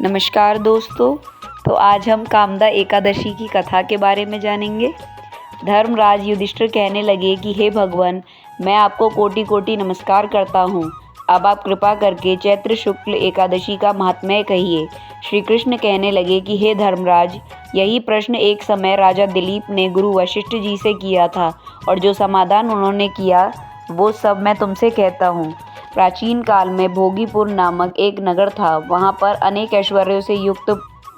नमस्कार दोस्तों। तो आज हम कामदा एकादशी की कथा के बारे में जानेंगे। धर्मराज युधिष्ठिर कहने लगे कि हे भगवान, मैं आपको कोटि कोटि नमस्कार करता हूँ। अब आप कृपा करके चैत्र शुक्ल एकादशी का महात्म्य कहिए। श्री कृष्ण कहने लगे कि हे धर्मराज, यही प्रश्न एक समय राजा दिलीप ने गुरु वशिष्ठ जी से किया था और जो समाधान उन्होंने किया वो सब मैं तुमसे कहता हूँ। प्राचीन काल में भोगीपुर नामक एक नगर था। वहाँ पर अनेक ऐश्वर्यों से युक्त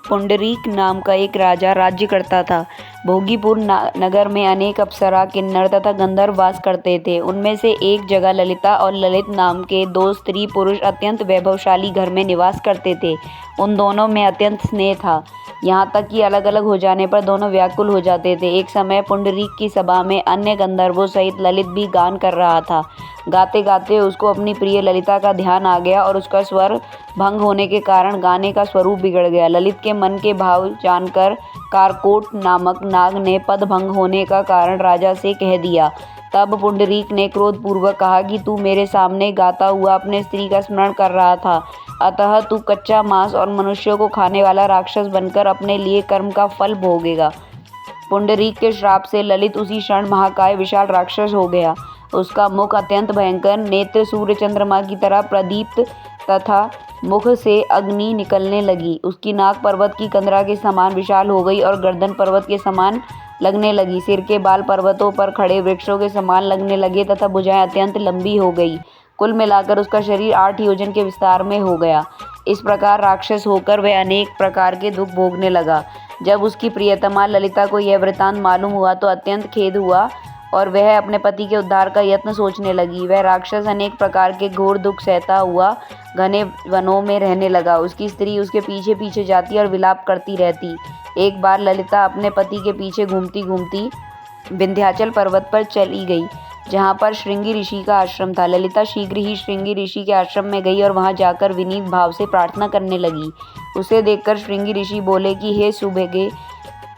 पुंडरीक नाम का एक राजा राज्य करता था। भोगीपुर नगर में अनेक अप्सरा, किन्नर तथा गंधर्व वास करते थे। उनमें से एक जगह ललिता और ललित नाम के दो स्त्री पुरुष अत्यंत वैभवशाली घर में निवास करते थे। उन दोनों में अत्यंत स्नेह था, यहाँ तक कि अलग अलग हो जाने पर दोनों व्याकुल हो जाते थे। एक समय पुंडरीक की सभा में अन्य गंधर्वों सहित ललित भी गान कर रहा था। गाते गाते उसको अपनी प्रिय ललिता का ध्यान आ गया और उसका स्वर भंग होने के कारण गाने का स्वरूप बिगड़ गया। ललित के मन के भाव जानकर कारकोट नामक नाग ने पद भंग होने का कारण राजा से कह दिया। तब पुंडरीक ने क्रोधपूर्वक कहा कि तू मेरे सामने गाता हुआ अपने स्त्री का स्मरण कर रहा था, अतः तू कच्चा मांस और मनुष्यों को खाने वाला राक्षस बनकर अपने लिए कर्म का फल भोगेगा। पुंडरीक के श्राप से ललित उसी क्षण महाकाय विशाल राक्षस हो गया। उसका मुख अत्यंत भयंकर, नेत्र सूर्य चंद्रमा की तरह प्रदीप्त तथा मुख से अग्नि निकलने लगी। उसकी नाक पर्वत की कंदरा के समान विशाल हो गई और गर्दन पर्वत के समान लगने लगी। सिर के बाल पर्वतों पर खड़े वृक्षों के समान लगने लगे तथा भुजाएं अत्यंत लंबी हो गई। कुल मिलाकर उसका शरीर 8 योजन के विस्तार में हो गया। इस प्रकार राक्षस होकर वह अनेक प्रकार के दुख भोगने लगा। जब उसकी प्रियतमा ललिता को यह वृतांत मालूम हुआ तो अत्यंत खेद हुआ और वह अपने पति के उद्धार का यत्न सोचने लगी। वह राक्षस अनेक प्रकार के घोर दुख सहता हुआ घने वनों में रहने लगा। उसकी स्त्री उसके पीछे पीछे जाती और विलाप करती रहती। एक बार ललिता अपने पति के पीछे घूमती घूमती विंध्याचल पर्वत पर चली गई, जहाँ पर श्रृंगी ऋषि का आश्रम था। ललिता शीघ्र ही श्रृंगी ऋषि के आश्रम में गई और वहाँ जाकर विनीत भाव से प्रार्थना करने लगी। उसे देखकर श्रृंगी ऋषि बोले कि हे सुभगे,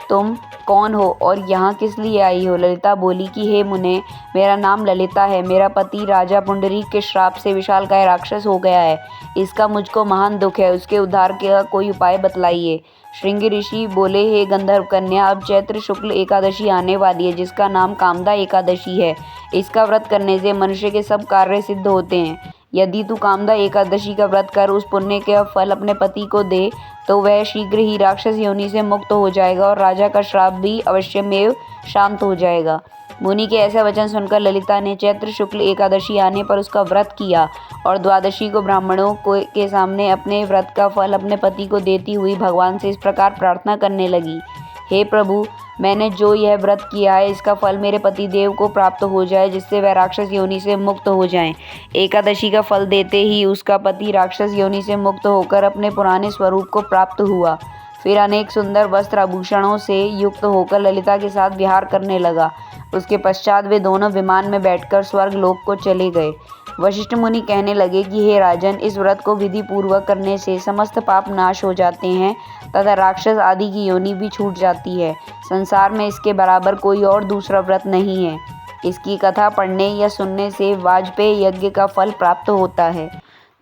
तुम कौन हो और यहाँ किस लिए आई हो? ललिता बोली कि हे मुने, मेरा नाम ललिता है। मेरा पति राजा पुंडरीक के श्राप से विशालकाय राक्षस हो गया है। इसका मुझको महान दुख है। उसके उद्धार का कोई उपाय बतलाइए। श्रृंगी ऋषि बोले, हे गंधर्व कन्या, अब चैत्र शुक्ल एकादशी आने वाली है, जिसका नाम कामदा एकादशी है। इसका व्रत करने से मनुष्य के सब कार्य सिद्ध होते हैं। यदि तू कामदा एकादशी का व्रत कर उस पुण्य का फल अपने पति को दे तो वह शीघ्र ही राक्षस योनि से मुक्त हो जाएगा और राजा का श्राप भी अवश्यमेव शांत हो जाएगा। मुनि के ऐसे वचन सुनकर ललिता ने चैत्र शुक्ल एकादशी आने पर उसका व्रत किया और द्वादशी को ब्राह्मणों के सामने अपने व्रत का फल अपने पति को देती हुई भगवान से इस प्रकार प्रार्थना करने लगी। हे प्रभु, मैंने जो यह व्रत किया है इसका फल मेरे पति देव को प्राप्त हो जाए, जिससे वह राक्षस योनि से मुक्त हो जाएं। एकादशी का फल देते ही उसका पति राक्षस योनि से मुक्त होकर अपने पुराने स्वरूप को प्राप्त हुआ। फिर अनेक सुंदर वस्त्र आभूषणों से युक्त होकर ललिता के साथ विहार करने लगा। उसके पश्चात वे दोनों विमान में बैठकर स्वर्ग लोक को चले गए। वशिष्ठ मुनि कहने लगे कि हे राजन, इस व्रत को विधि पूर्वक करने से समस्त पाप नाश हो जाते हैं तथा राक्षस आदि की योनि भी छूट जाती है। संसार में इसके बराबर कोई और दूसरा व्रत नहीं है। इसकी कथा पढ़ने या सुनने से वाजपेय यज्ञ का फल प्राप्त होता है।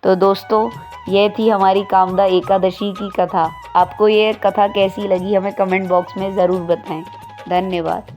तो दोस्तों, यह थी हमारी कामदा एकादशी की कथा। आपको ये कथा कैसी लगी हमें कमेंट बॉक्स में ज़रूर बताएं। धन्यवाद।